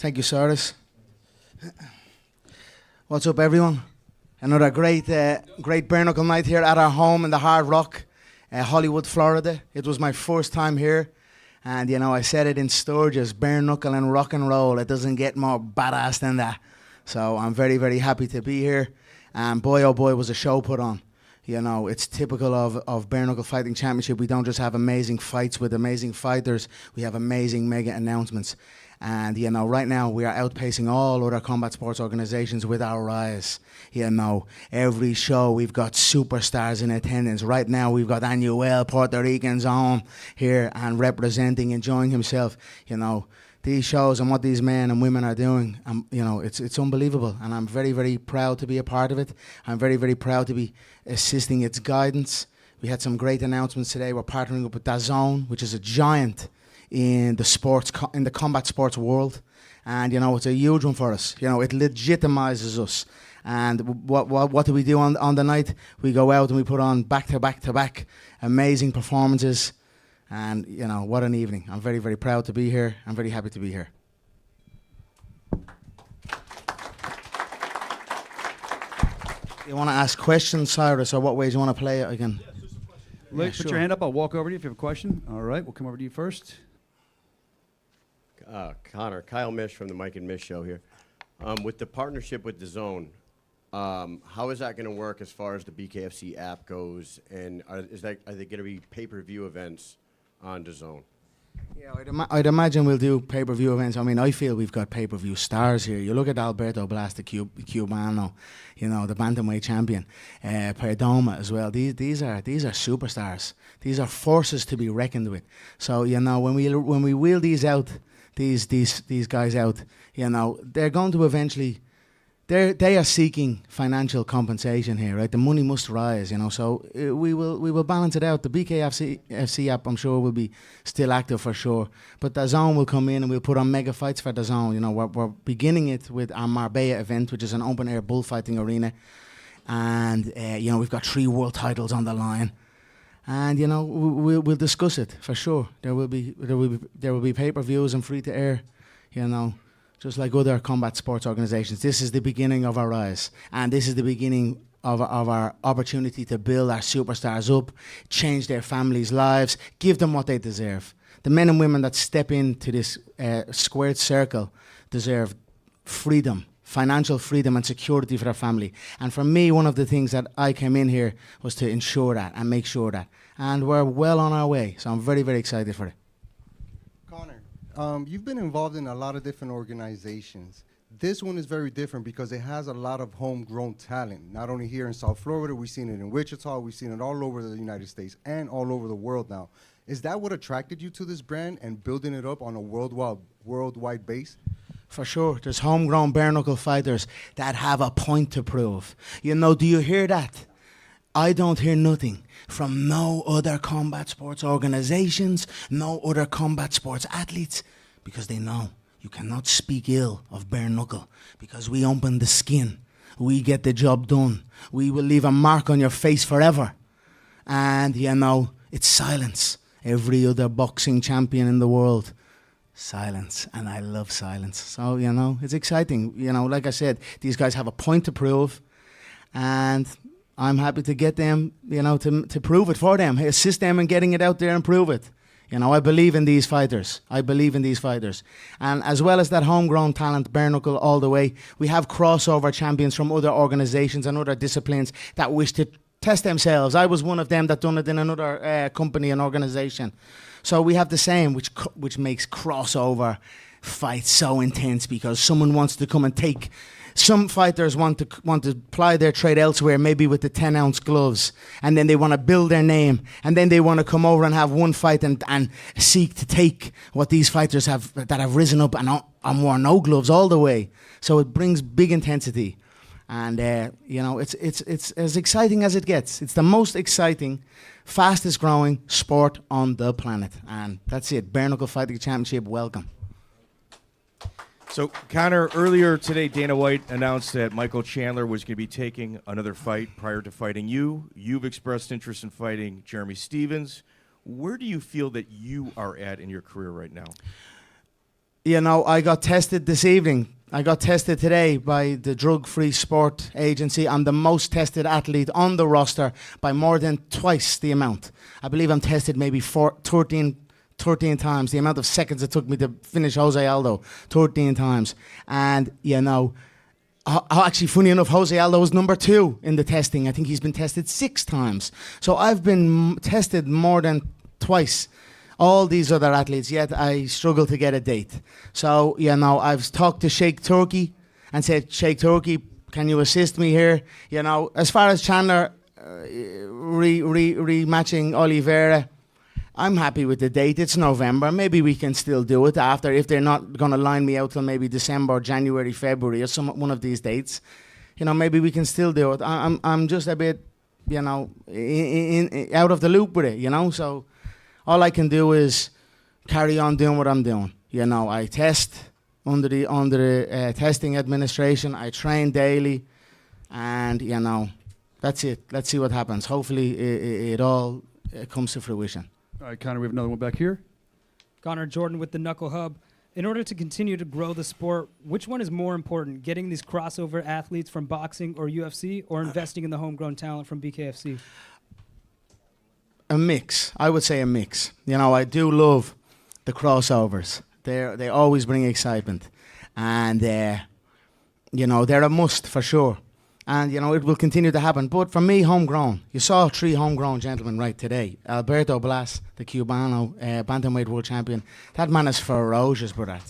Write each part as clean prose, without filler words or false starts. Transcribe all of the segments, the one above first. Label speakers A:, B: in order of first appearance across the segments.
A: Thank you, Cyrus. What's up, everyone? Another great bare knuckle night here at our home in the Hard Rock, Hollywood, Florida. It was my first time here, and you know, I said it in Sturgis, bare knuckle and rock and roll. It doesn't get more badass than that. So I'm very, very happy to be here. And boy, oh boy, was a show put on. You know, it's typical of Bare Knuckle Fighting Championship. We don't just have amazing fights with amazing fighters. We have amazing mega announcements. And, you know, right now we are outpacing all other combat sports organizations with our rise. You know, every show we've got superstars in attendance. Right now we've got Anuel, Puerto Rican's own, here and representing, enjoying himself. You know, these shows and what these men and women are doing, you know, it's unbelievable. And I'm very, very proud to be a part of it. I'm very, very proud to be assisting its guidance. We had some great announcements today. We're partnering up with DAZN, which is a giant in the sports, in the combat sports world. And, you know, it's a huge one for us. You know, it legitimizes us. And what do we do on the night? We go out and we put on back-to-back-to-back amazing performances. And, you know, what an evening. I'm very, very proud to be here. I'm very happy to be here. You want to ask questions, Cyrus, or what ways you want to play it again?
B: Yes, just a question. Put your hand up. I'll walk over to you if you have a question. All right, we'll come over to you first.
C: Connor, Kyle Mish from the Mike and Mish show here. With the partnership with DAZN, how is that going to work as far as the BKFC app goes? And are they going to be pay-per-view events on DAZN?
A: Yeah, I'd imagine we'll do pay-per-view events. I mean, I feel we've got pay-per-view stars here. You look at Alberto Blas, the Cubano, you know, the bantamweight champion, Perdomo as well. These are superstars. These are forces to be reckoned with. So, you know, when we wheel these out, these guys out, you know, they're going to eventually. They are seeking financial compensation here, right? The money must rise, you know. So we will balance it out. The BKFC app, I'm sure, will be still active for sure. But DAZN will come in and we'll put on mega fights for DAZN. You know, we're beginning it with our Marbella event, which is an open air bullfighting arena, and you know, we've got 3 world titles on the line, and you know, we'll discuss it for sure. There will be pay-per-views and free to air, you know. Just like other combat sports organizations, this is the beginning of our rise. And this is the beginning of our opportunity to build our superstars up, change their families' lives, give them what they deserve. The men and women that step into this squared circle deserve freedom, financial freedom and security for their family. And for me, one of the things that I came in here was to ensure that and make sure that. And we're well on our way. So I'm very, very excited for it.
D: You've been involved in a lot of different organizations. This one is very different because it has a lot of homegrown talent. Not only here in South Florida, we've seen it in Wichita, we've seen it all over the United States and all over the world now. Is that what attracted you to this brand and building it up on a worldwide base?
A: For sure. There's homegrown bare knuckle fighters that have a point to prove. You know, do you hear that? I don't hear nothing from no other combat sports organizations, no other combat sports athletes, because they know you cannot speak ill of bare knuckle, because we open the skin, we get the job done, we will leave a mark on your face forever. And, you know, it's silence. Every other boxing champion in the world, silence, and I love silence. So, you know, it's exciting. You know, like I said, these guys have a point to prove, and I'm happy to get them, you know, to prove it for them, assist them in getting it out there and prove it. You know, I believe in these fighters. I believe in these fighters. And as well as that homegrown talent, bare knuckle all the way, we have crossover champions from other organizations and other disciplines that wish to test themselves. I was one of them that done it in another company and organization. So we have the same, which makes crossover fights so intense, because someone wants to come and take. Some fighters want to ply their trade elsewhere, maybe with the 10-ounce gloves, and then they want to build their name, and then they want to come over and have one fight and seek to take what these fighters have that have risen up and worn no gloves all the way. So it brings big intensity, and you know, it's as exciting as it gets. It's the most exciting, fastest growing sport on the planet, and that's it. Bare Knuckle Fighting Championship, welcome.
E: So, Connor, earlier today, Dana White announced that Michael Chandler was going to be taking another fight prior to fighting you. You've expressed interest in fighting Jeremy Stephens. Where do you feel that you are at in your career right now?
A: you know, I got tested this evening. I got tested today by the Drug-Free Sport Agency. I'm the most tested athlete on the roster by more than twice the amount. I believe I'm tested maybe 13 times. The amount of seconds it took me to finish Jose Aldo, 13 times. And, you know, actually, funny enough, Jose Aldo was number 2 in the testing. I think he's been tested 6 times. So I've been tested more than twice all these other athletes, yet I struggle to get a date. So, you know, I've talked to Sheikh Turkey and said, Sheikh Turkey, can you assist me here? You know, as far as Chandler rematching Oliveira, I'm happy with the date. It's November. Maybe we can still do it after, if they're not going to line me out till maybe December, January, February, or one of these dates. You know, maybe we can still do it. I'm just a bit, you know, out of the loop with it, you know, so all I can do is carry on doing what I'm doing. You know, I test under the testing administration. I train daily, and you know, that's it. Let's see what happens. Hopefully, it all comes to fruition.
B: All right, Conor, we have another one back here.
F: Connor Jordan with the Knuckle Hub. In order to continue to grow the sport, which one is more important, getting these crossover athletes from boxing or UFC, or investing in the homegrown talent from BKFC?
A: A mix. I would say a mix. You know, I do love the crossovers. They always bring excitement, and you know, they're a must for sure. And you know, it will continue to happen. But for me, homegrown. You saw 3 homegrown gentlemen right today. Alberto Blas, the Cubano bantamweight world champion. That man is ferocious, brother.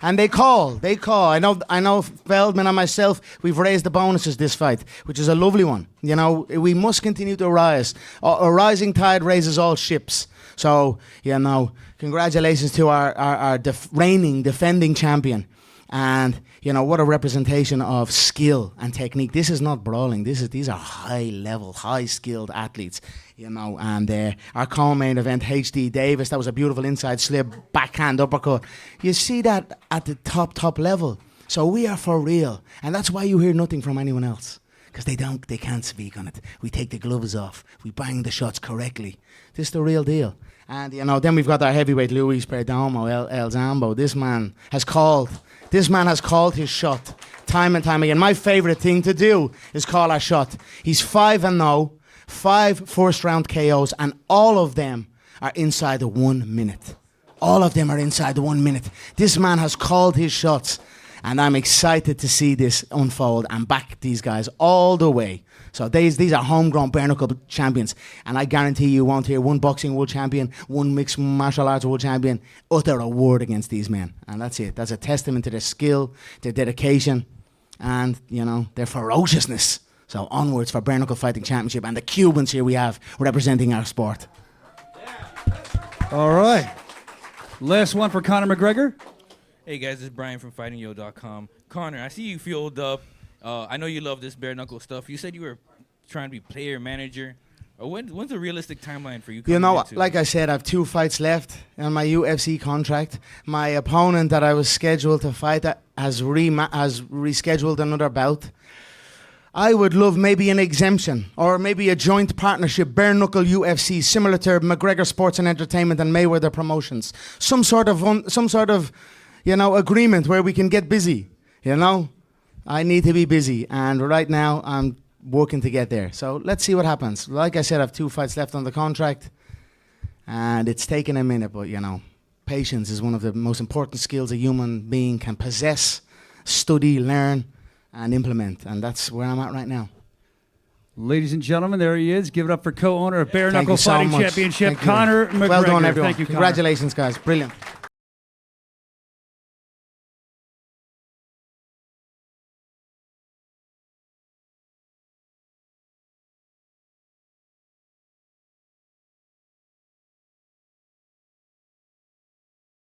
A: And they call. I know. Feldman and myself, we've raised the bonuses this fight, which is a lovely one. You know, we must continue to rise. A rising tide raises all ships. So you know, congratulations to our reigning defending champion. And you know, what a representation of skill and technique. This is not brawling. These are high level, high skilled athletes. You know, and our co-main event, HD Davis, that was a beautiful inside slip, backhand uppercut. You see that at the top level. So we are for real, and that's why you hear nothing from anyone else, because they can't speak on it. We take the gloves off. We bang the shots correctly. This is the real deal. And you know, then we've got our heavyweight Luis Perdomo, El Zambo. This man has called his shot time and time again. My favorite thing to do is call our shot. He's 5-0, 5 first-round KOs, and all of them are inside the 1 minute. All of them are inside the 1 minute. This man has called his shots, and I'm excited to see this unfold and back these guys all the way. So these are homegrown bare knuckle champions, and I guarantee you won't hear one boxing world champion, one mixed martial arts world champion utter a word against these men. And that's it. That's a testament to their skill, their dedication, and you know, their ferociousness. So onwards for bare knuckle fighting championship, and the Cubans here we have representing our sport.
B: All right. Last one for Conor McGregor.
G: Hey guys, this is Brian from FightingYo.com. Conor, I see you fueled up. I know you love this bare knuckle stuff. You said you were trying to be player manager. When's a realistic timeline for you?
A: You know, like I said, I have 2 fights left on my UFC contract. My opponent that I was scheduled to fight has rescheduled another bout. I would love maybe an exemption or maybe a joint partnership, bare knuckle UFC, similar to McGregor Sports and Entertainment and Mayweather Promotions. Some sort of, you know, agreement where we can get busy. You know, I need to be busy, and right now I'm working to get there. So let's see what happens. Like I said, I have 2 fights left on the contract, and it's taken a minute, but you know, patience is one of the most important skills a human being can possess, study, learn, and implement, and that's where I'm at right now.
B: Ladies and gentlemen, there he is. Give it up for co-owner of Bare
A: Thank
B: Knuckle
A: you so
B: Fighting
A: much.
B: Championship,
A: Thank you.
B: Conor McGregor.
A: Well done, everyone.
B: Thank you, Conor.
A: Congratulations, guys. Brilliant.